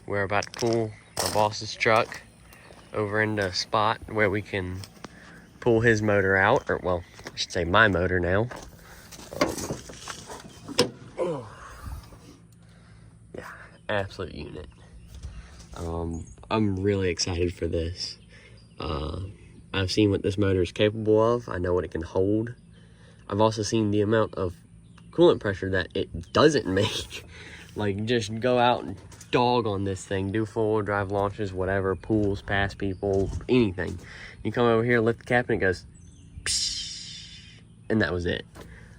We're about to pull my boss's truck over into a spot where we can pull his motor out, or well, I should say my motor now. Yeah, absolute unit. I'm really excited for this. I've seen what this motor is capable of. I know what it can hold. I've also seen the amount of coolant pressure that it doesn't make. Like, just go out and dog on this thing, do full drive launches, whatever, pulls, pass people, anything. You come over here, lift the cap, and it goes, psh, and that was it.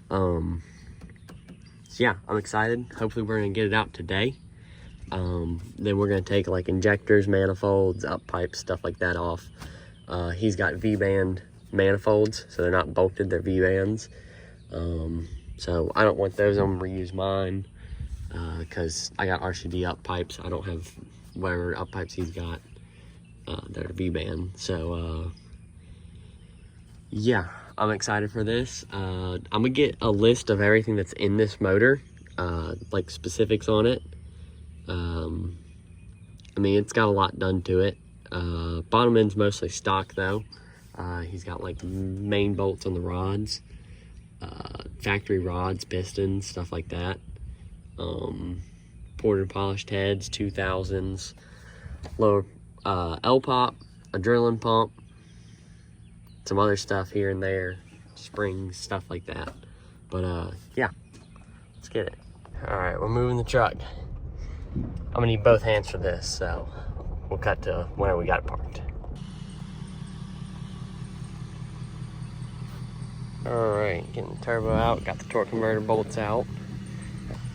So yeah, I'm excited. Hopefully we're gonna get it out today. Then we're gonna take like injectors, manifolds, up pipes, stuff like that off. He's got V-band manifolds, so they're not bolted, they're V-bands. So I don't want those. I'm gonna reuse mine because I got RCD up pipes. I don't have whatever up pipes he's got that are V-band. So yeah, I'm excited for this. I'm gonna get a list of everything that's in this motor, like specifics on it. I mean, it's got a lot done to it. Bottom end's mostly stock though. He's got like main bolts on the rods, factory rods, pistons, stuff like that. Ported polished heads, 2000s, lower L-pop, adrenaline pump, some other stuff here and there, springs, stuff like that. But yeah, let's get it. All right, we're moving the truck. I'm gonna need both hands for this, so we'll cut to where we got it parked. All right, getting the turbo out, got the torque converter bolts out.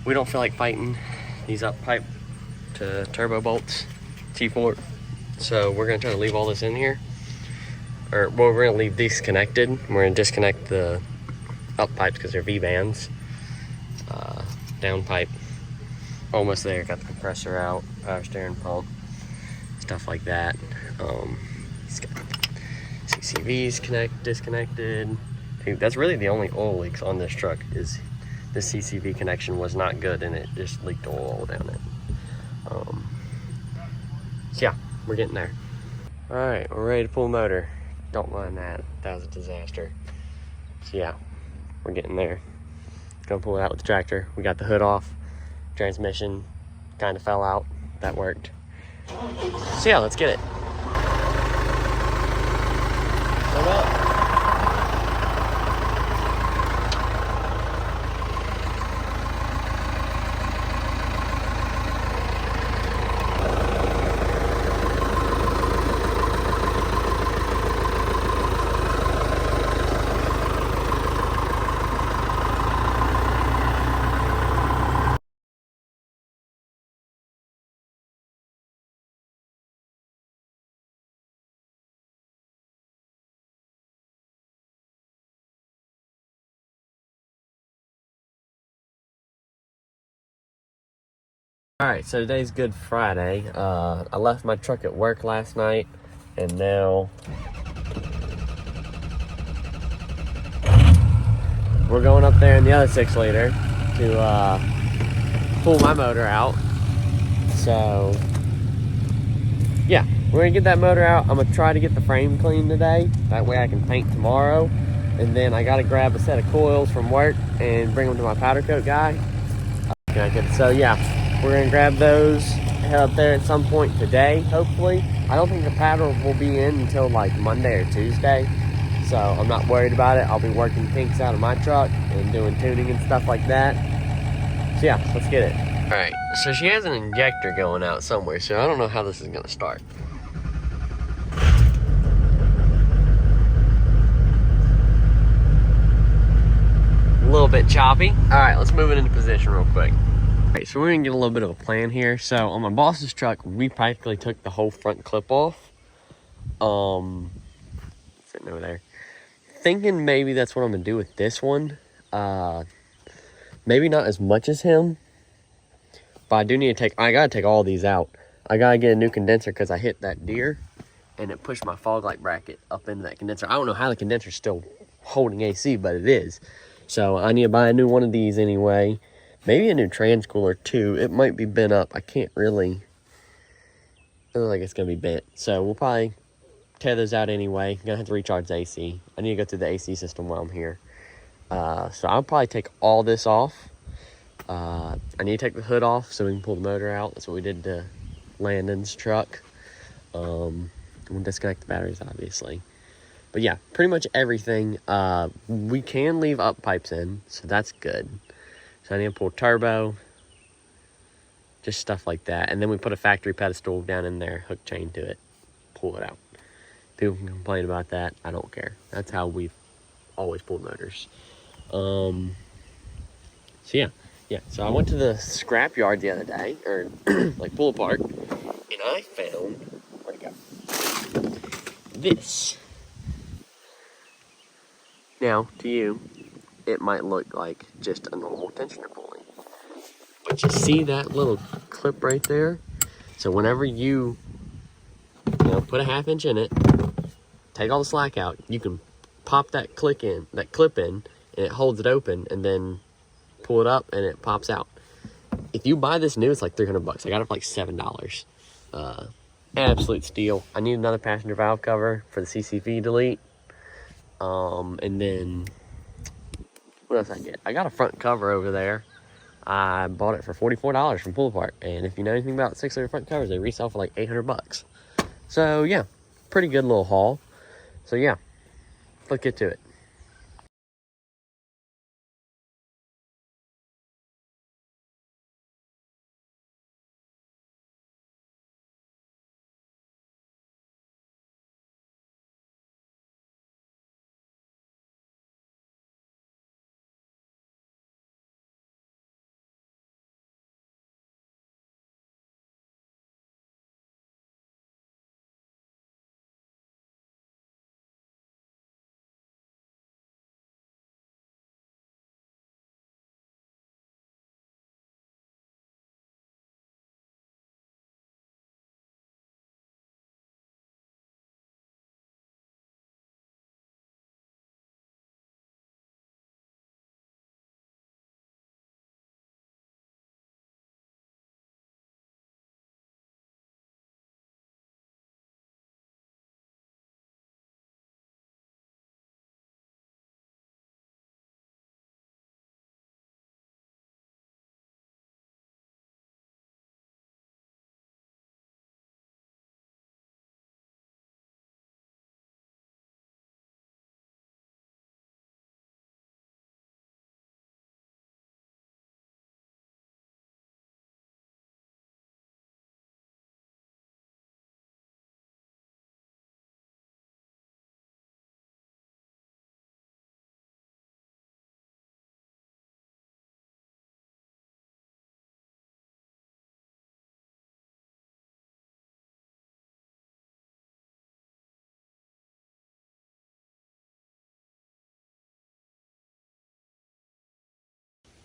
We don't feel like fighting these up pipe to turbo bolts, T4. So we're gonna try to leave all this in here. Or, well, we're gonna leave these connected. We're gonna disconnect the up pipes because they're V-bands. Down pipe, almost there, got the compressor out, power steering pump, stuff like that. It's got CCVs disconnected. Dude, that's really the only oil leaks on this truck, is this CCV connection was not good and it just leaked oil all down it. So yeah, we're getting there. All right, we're ready to pull motor. Don't mind that, that was a disaster. So yeah, we're getting there. Gonna pull it out with the tractor. We got the hood off. Transmission kind of fell out. That worked. So yeah, let's get it. Come up. All right, so today's Good Friday. I left my truck at work last night, and now we're going up there in the other 6-liter to pull my motor out. So yeah, we're gonna get that motor out. I'm gonna try to get the frame clean today. That way I can paint tomorrow. And then I gotta grab a set of coils from work and bring them to my powder coat guy. So yeah, we're gonna grab those, head up there at some point today, hopefully. I don't think the powder will be in until like Monday or Tuesday. So I'm not worried about it. I'll be working kinks out of my truck and doing tuning and stuff like that. So yeah, let's get it. All right, so she has an injector going out somewhere, so I don't know how this is gonna start. A little bit choppy. All right, let's move it into position real quick. All right, so we're gonna get a little bit of a plan here. So on my boss's truck, we practically took the whole front clip off. Sitting over there. Thinking maybe that's what I'm gonna do with this one. Maybe not as much as him, but I do need to I gotta take all these out. I gotta get a new condenser because I hit that deer and it pushed my fog light bracket up into that condenser. I don't know how the condenser's still holding AC, but it is. So I need to buy a new one of these anyway. Maybe a new trans cooler too. It might be bent up. I can't really. It looks like it's gonna be bent. So we'll probably tear those out anyway. Gonna have to recharge the AC. I need to go through the AC system while I'm here. So I'll probably take all this off. I need to take the hood off so we can pull the motor out. That's what we did to Landon's truck. We'll disconnect the batteries, obviously. But yeah, pretty much everything. We can leave up pipes in, so that's good. So I need to pull turbo, just stuff like that. And then we put a factory pedestal down in there, hook chain to it, pull it out. People can complain about that. I don't care. That's how we've always pulled motors. So yeah. So I went to the scrap yard the other day, or like pull apart, and I found, where'd it go? This. Now, to you, it might look like just a normal tensioner pulley. But you see that little clip right there? So whenever you put a 1/2 inch in it, take all the slack out, you can pop that clip in, and it holds it open, and then pull it up, and it pops out. If you buy this new, it's like $300. I got it for like $7. Absolute steal. I need another passenger valve cover for the CCV delete. And then, what else I get? I got a front cover over there. I bought it for $44 from Pull Apart. And if you know anything about 6-liter front covers, they resell for like $800. So yeah, pretty good little haul. So yeah, let's get to it.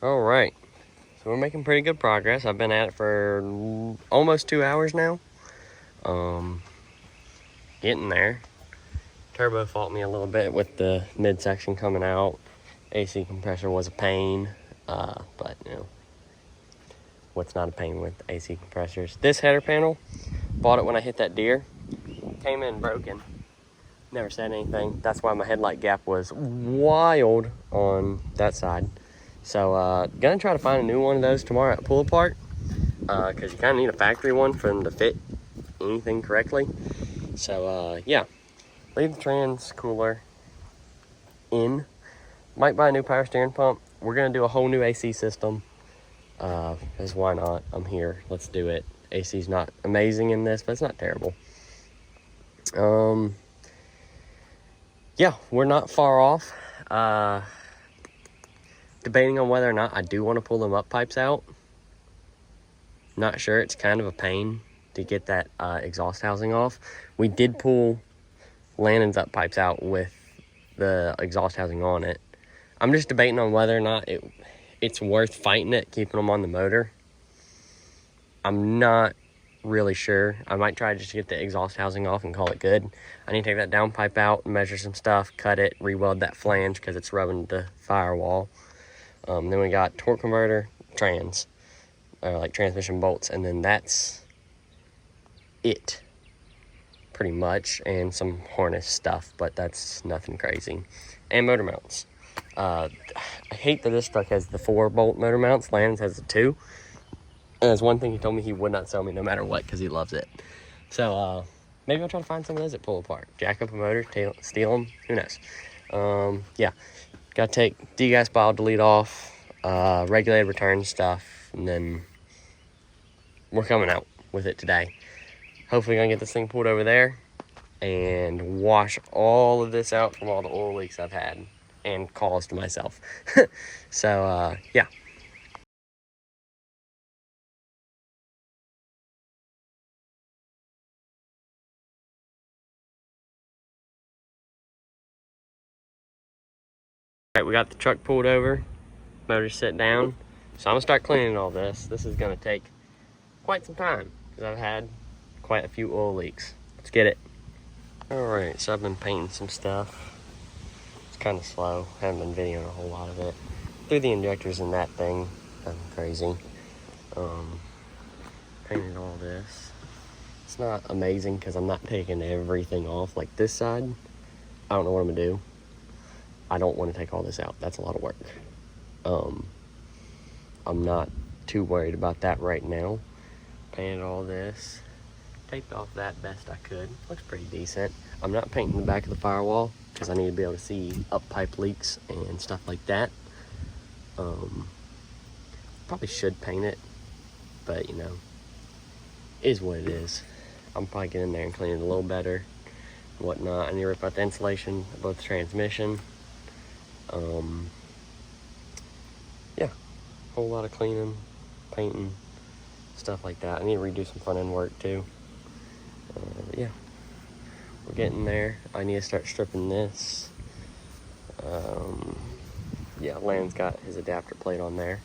All right. So we're making pretty good progress. I've been at it for almost 2 hours now. Getting there. Turbo faulted me a little bit with the midsection coming out. AC compressor was a pain, but what's not a pain with AC compressors? This header panel, bought it when I hit that deer. Came in broken. Never said anything. That's why my headlight gap was wild on that side. So gonna try to find a new one of those tomorrow at Pull Apart, because you kind of need a factory one for them to fit anything correctly. So yeah, leave the trans cooler in. Might buy a new power steering pump. We're gonna do a whole new AC system, because why not? I'm here, let's do it. AC's not amazing in this, but it's not terrible. Yeah, we're not far off. Debating on whether or not I do want to pull them up pipes out. Not sure. It's kind of a pain to get that exhaust housing off. We did pull Landon's up pipes out with the exhaust housing on it. I'm just debating on whether or not it's worth fighting it, keeping them on the motor. I'm not really sure. I might try to just get the exhaust housing off and call it good. I need to take that downpipe out, measure some stuff, cut it, re-weld that flange because it's rubbing the firewall. Then we got torque converter, trans, or like transmission bolts, and then that's it, pretty much, and some harness stuff, but that's nothing crazy. And motor mounts. I hate that this truck has the 4-bolt motor mounts. Landon's has the 2. And that's one thing he told me he would not sell me no matter what, because he loves it. So maybe I'll try to find some of those that pull apart. Jack up a motor, steal them, who knows. Yeah, gotta take degas bottle, delete off, regulated return stuff, and then we're coming out with it today. Hopefully gonna get this thing pulled over there and wash all of this out from all the oil leaks I've had and caused myself. So yeah. All right, we got the truck pulled over, motor set down. So I'm gonna start cleaning all this. This is gonna take quite some time because I've had quite a few oil leaks. Let's get it. All right, so I've been painting some stuff. It's kind of slow. Haven't been videoing a whole lot of it. Threw the injectors in that thing. Nothing crazy. Painted all this. It's not amazing because I'm not taking everything off. Like this side, I don't know what I'm gonna do. I don't want to take all this out. That's a lot of work. I'm not too worried about that right now. Painted all this. Taped off that best I could. Looks pretty decent. I'm not painting the back of the firewall because I need to be able to see up pipe leaks and stuff like that. Probably should paint it, but you know, is what it is. I'm probably getting in there and clean it a little better and whatnot. I need to rip out the insulation of both the transmission. Yeah, whole lot of cleaning, painting, stuff like that. I need to redo some front end work too. Yeah, we're getting there. I need to start stripping this. Yeah, Land's got his adapter plate on there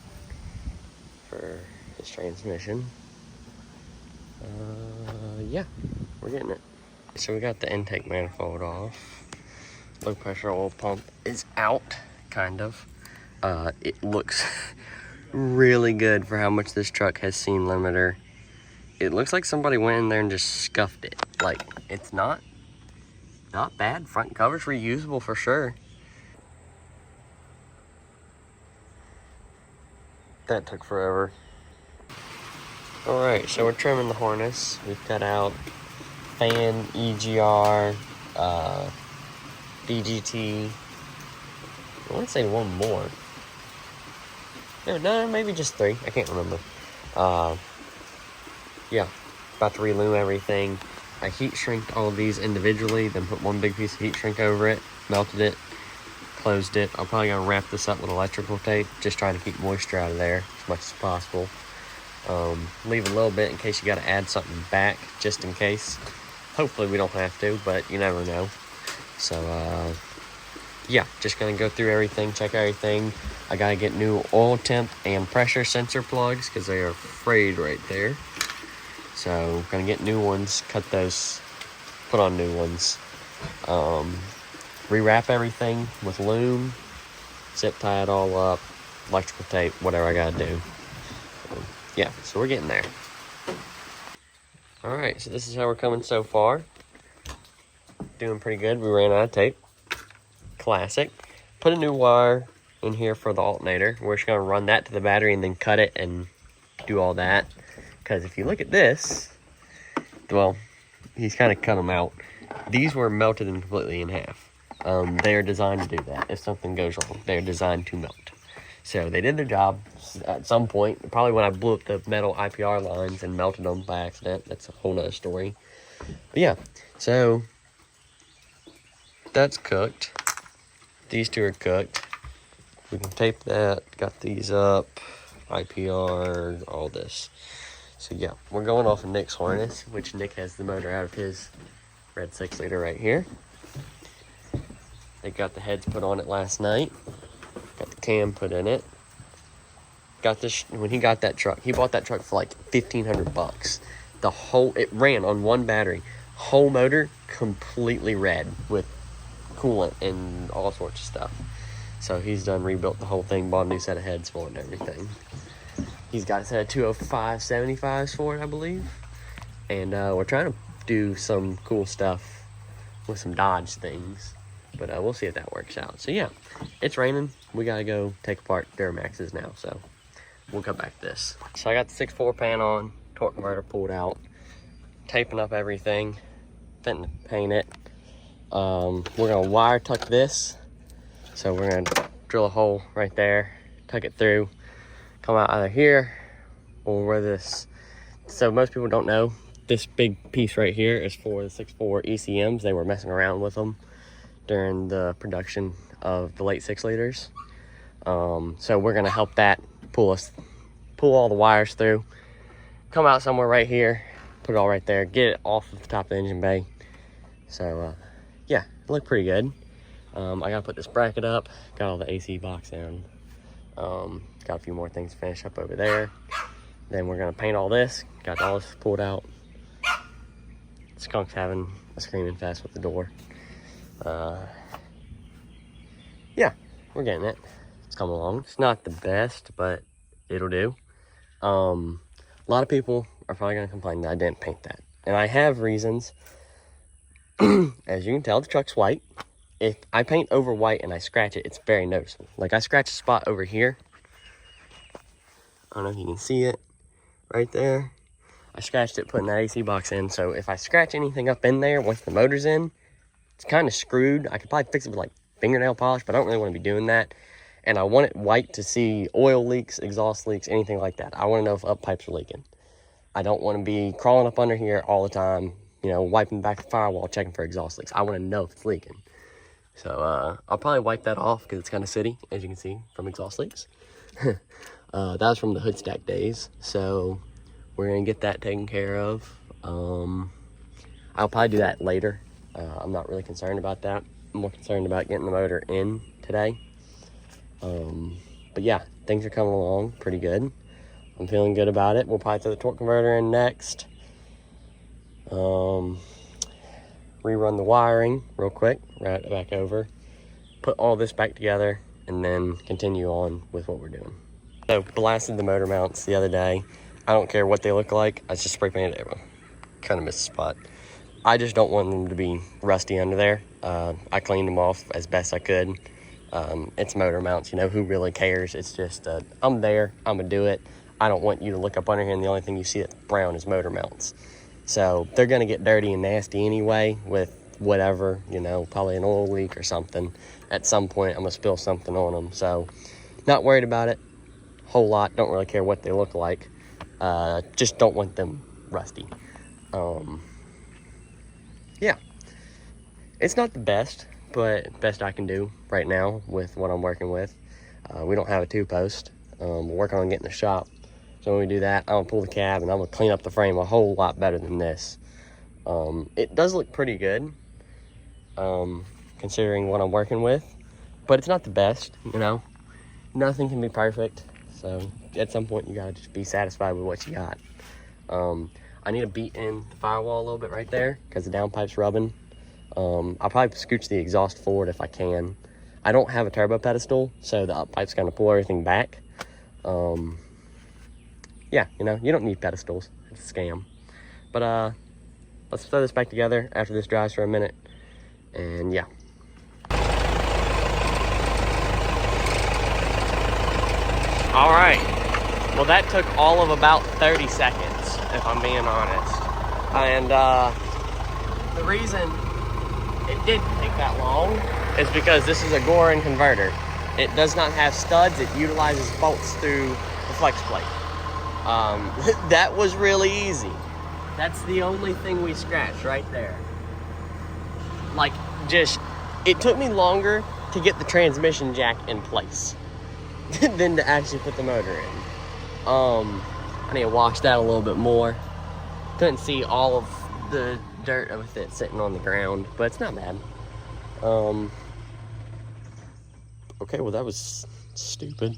for his transmission. Yeah, we're getting it. So we got the intake manifold off. Low pressure oil pump is out, kind of. It looks really good for how much this truck has seen limiter. It looks like somebody went in there and just scuffed it. Like, it's not bad. Front cover's reusable for sure. That took forever. All right, so we're trimming the harness. We've cut out fan, EGR, DGT. I want to say one more. No, maybe just 3. I can't remember. Yeah, about to relume everything. I heat shrinked all of these individually, then put one big piece of heat shrink over it, melted it, closed it. I'm probably gonna wrap this up with electrical tape, just trying to keep moisture out of there as much as possible. Leave a little bit in case you gotta add something back, just in case. Hopefully we don't have to, but you never know. So, yeah, just gonna go through everything, check everything. I gotta get new oil temp and pressure sensor plugs because they are frayed right there. So, gonna get new ones, cut those, put on new ones. Rewrap everything with loom, zip tie it all up, electrical tape, whatever I gotta do. Yeah, so we're getting there. All right, so this is how we're coming so far. Doing pretty good. We ran out of tape. Classic. Put a new wire in here for the alternator. We're just gonna run that to the battery and then cut it and do all that. Because if you look at this, well, he's kind of cut them out. These were melted completely in half. They are designed to do that. If something goes wrong, they're designed to melt. So they did their job at some point. Probably when I blew up the metal IPR lines and melted them by accident. That's a whole nother story. But yeah, so that's cooked. These 2 are cooked. We can tape that. Got these up. IPR, all this. So yeah, we're going off of Nick's harness, which Nick has the motor out of his red 6-liter right here. They got the heads put on it last night. Got the cam put in it. Got this when he got that truck. He bought that truck for like $1,500. It ran on one battery. Whole motor completely red with coolant and all sorts of stuff. So he's done rebuilt the whole thing, bought a new set of heads for it and everything. He's got a set of 205 75s for it, I believe. And we're trying to do some cool stuff with some Dodge things. But we'll see if that works out. So yeah, it's raining. We gotta go take apart Duramaxes now. So we'll come back to this. So I got the 6.4 pan on, torque converter pulled out, taping up everything, fitting to paint it. We're gonna wire tuck this. So we're gonna drill a hole right there, tuck it through, come out either here or where this. So most people don't know, this big piece right here is for the 6.4 ECMs. They were messing around with them during the production of the late 6 liters. So we're gonna help that pull all the wires through, come out somewhere right here, put it all right there, get it off of the top of the engine bay. So yeah, it looked pretty good. I gotta put this bracket up, got all the AC box in. Got a few more things to finish up over there. Then we're gonna paint all this, got all this pulled out. Skunk's having a screaming fest with the door. Yeah, we're getting it. It's coming along. It's not the best, but it'll do. A lot of people are probably gonna complain that I didn't paint that, and I have reasons. As you can tell, the truck's white. If I paint over white and I scratch it, it's very noticeable. Like I scratched a spot over here. I don't know if you can see it right there. I scratched it putting that AC box in, so if I scratch anything up in there once the motor's in, it's kind of screwed. I could probably fix it with like fingernail polish, but I don't really want to be doing that. And I want it white to see oil leaks, exhaust leaks, anything like that. I want to know if up pipes are leaking. I don't want to be crawling up under here all the time, you know, wiping back the firewall, checking for exhaust leaks. I want to know if it's leaking. So I'll probably wipe that off because it's kind of sooty, as you can see, from exhaust leaks. That was from the hood stack days. So we're going to get that taken care of. I'll probably do that later. I'm not really concerned about that. I'm more concerned about getting the motor in today. But yeah, things are coming along pretty good. I'm feeling good about it. We'll probably throw the torque converter in next. Rerun the wiring real quick, route it back over, put all this back together, and then continue on with what we're doing. So blasted the motor mounts the other day. I don't care what they look like. I just spray painted it. Kind of missed a spot. I just don't want them to be rusty under there. I cleaned them off as best I could. It's motor mounts, you know, who really cares? It's just, I'm there, I'm gonna do it. I don't want you to look up under here and the only thing you see that's brown is motor mounts. So they're gonna get dirty and nasty anyway with whatever, you know, probably an oil leak or something. At some point, I'm gonna spill something on them. So not worried about it, whole lot. Don't really care what they look like. Just don't want them rusty. Yeah, it's not the best, but best I can do right now with what I'm working with. We don't have a 2-post. We're working on getting a shop. So when we do that, I'm gonna pull the cab and I'm gonna clean up the frame a whole lot better than this. It does look pretty good, considering what I'm working with, but it's not the best, you know. Nothing can be perfect, so at some point you gotta just be satisfied with what you got. I need to beat in the firewall a little bit right there because the downpipe's rubbing. I'll probably scooch the exhaust forward if I can. I don't have a turbo pedestal, so the uppipe's gonna pull everything back. Yeah, you know, you don't need pedestals. It's a scam. But let's throw this back together after this dries for a minute. And yeah. All right. Well, that took all of about 30 seconds, if I'm being honest. And the reason it didn't take that long is because this is a Gorin converter. It does not have studs. It utilizes bolts through the flex plate. That was really easy. That's the only thing we scratched right there. Like, just, it took me longer to get the transmission jack in place than to actually put the motor in. I need to wash that a little bit more. Couldn't see all of the dirt with it sitting on the ground, but it's not bad. Okay, well that was stupid.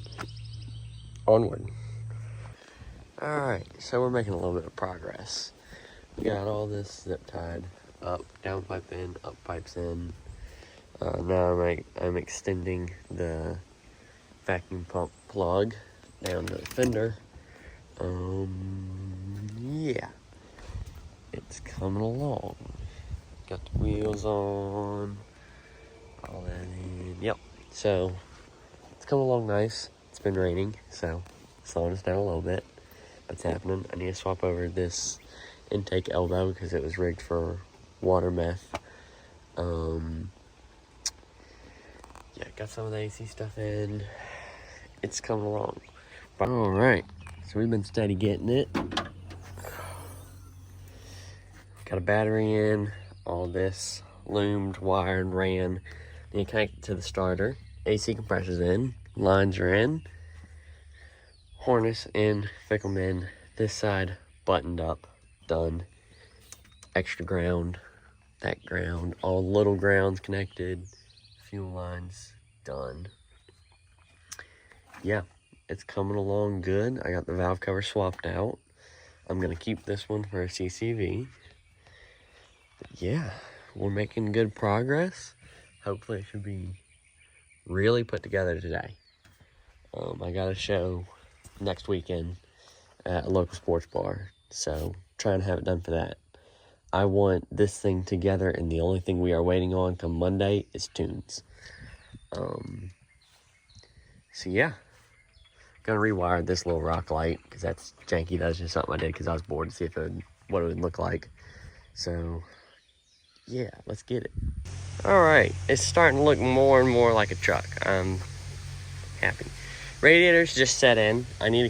Onward. Alright, so we're making a little bit of progress. We got all this zip tied up, down pipe in, up pipes in. Now I'm extending the vacuum pump plug down the fender Yeah, it's coming along. Got the wheels on, all that in. Yep. So it's coming along nice. It's been raining, so slowing us down a little bit. But it's happening. I need to swap over this intake elbow because it was rigged for water meth. Yeah, got some of the AC stuff in. It's coming along. All right, so we've been steady getting it. Got a battery in, all this loomed, wired, ran. Then you connect it to the starter. AC compressors in, lines are in, harness in, Fickelman in. This side buttoned up, done. Extra ground, that ground, all little grounds connected, fuel lines done. Yeah, it's coming along good. I got the valve cover swapped out. I'm gonna keep this one for a CCV. But yeah, we're making good progress. Hopefully it should be really put together today. I got a show next weekend at a local sports bar, so trying to have it done for that. I want this thing together, and the only thing we are waiting on come Monday is tunes. So yeah, gonna rewire this little rock light because that's janky. That's just something I did because I was bored to see what it would look like. So yeah, let's get it. All right, it's starting to look more and more like a truck. I'm happy. Radiators just set in. I think I need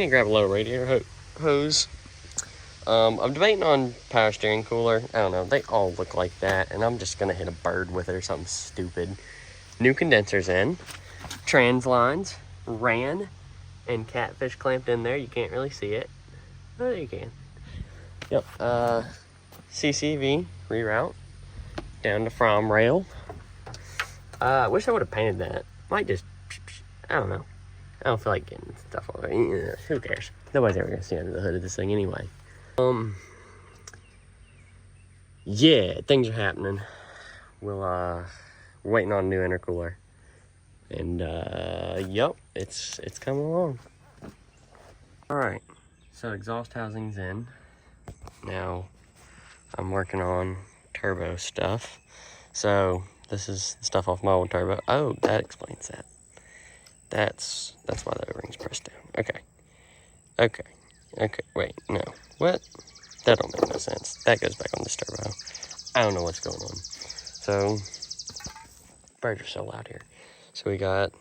to grab a little radiator hose. I'm debating on power steering cooler. I don't know, they all look like that, and I'm just gonna hit a bird with it or something stupid. New condensers in, trans lines ran, and catfish clamped in there. You can't really see it. Oh, you can. Yep. CCV reroute down to from rail. I wish I would have painted that. Might just, I don't know. I don't feel like getting stuff over it. Who cares? Nobody's ever gonna see under the hood of this thing anyway. Yeah, things are happening. We're waiting on a new intercooler. And, yep, it's coming along. Alright, so exhaust housing's in. Now, I'm working on turbo stuff. So, this is stuff off my old turbo. Oh, that explains that. That's why the O-ring's pressed down. Okay, wait, no. What? That don't make no sense. That goes back on this turbo. I don't know what's going on. So, birds are so loud here. So we got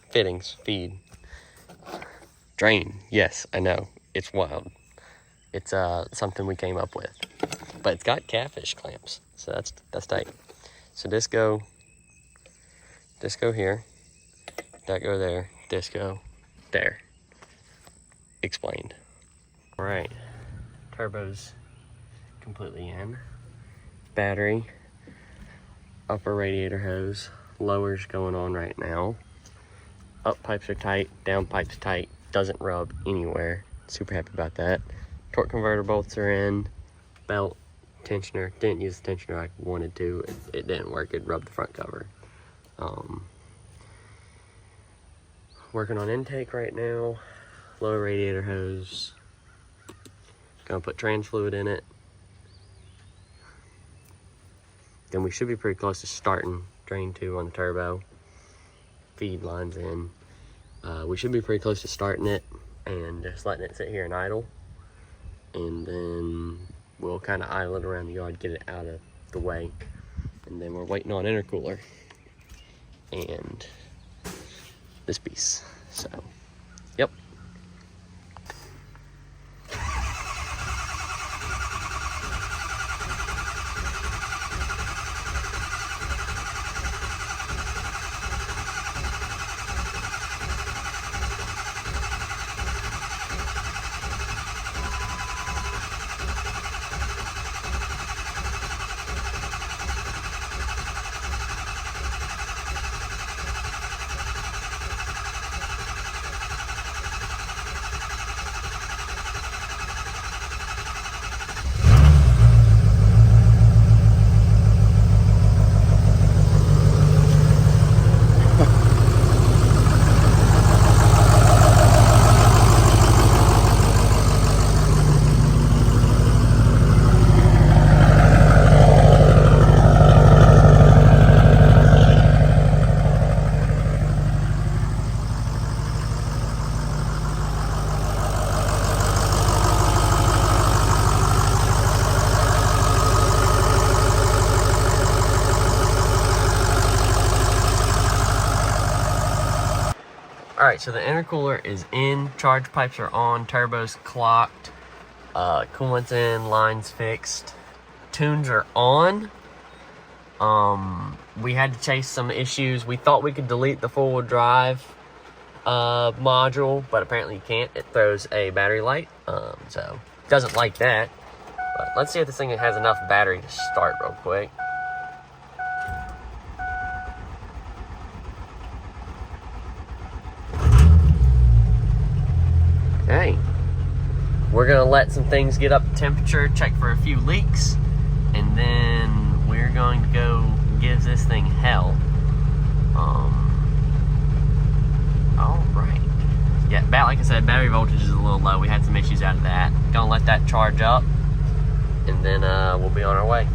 fittings, feed, drain. Yes, I know, it's wild. It's something we came up with, but it's got catfish clamps, so that's tight. So disco here, that go there, disco there. Explained. All right, turbo's completely in. Battery, upper radiator hose, lower's going on right now. Up pipes are tight, down pipes tight, doesn't rub anywhere. Super happy about that. Torque converter bolts are in, belt, tensioner. Didn't use the tensioner I wanted to. It didn't work, it rubbed the front cover. Working on intake right now. Lower radiator hose. Gonna put trans fluid in it. Then we should be pretty close to starting drain 2 on the turbo. Feed lines in. We should be pretty close to starting it and just letting it sit here and idle. And then we'll kind of idle it around the yard, get it out of the way. And then we're waiting on intercooler and this piece. So, yep. Alright, so the intercooler is in, charge pipes are on, turbo's clocked, coolant's in, lines fixed, tunes are on. We had to chase some issues. We thought we could delete the 4-wheel drive module, but apparently you can't. It throws a battery light, so it doesn't like that. But let's see if this thing has enough battery to start real quick. Okay, we're gonna let some things get up to temperature, check for a few leaks, and then we're going to go give this thing hell. All right. Yeah, like I said, battery voltage is a little low. We had some issues out of that. Gonna let that charge up, and then we'll be on our way.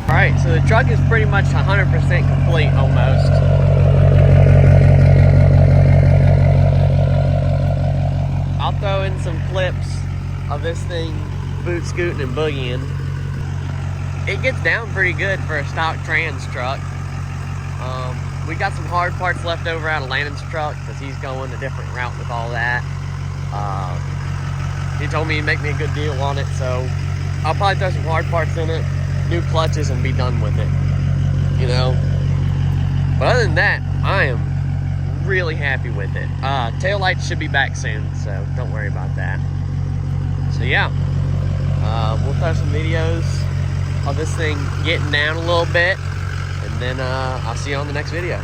Alright, so the truck is pretty much 100% complete almost. I'll throw in some clips of this thing boot scooting and boogieing. It gets down pretty good for a stock trans truck. We got some hard parts left over out of Landon's truck because he's going a different route with all that. He told me he'd make me a good deal on it, so I'll probably throw some hard parts in it, new clutches, and be done with it, you know. But other than that, I am really happy with it. Tail lights should be back soon, so don't worry about that. So yeah, we'll throw some videos of this thing getting down a little bit, and then I'll see you on the next video.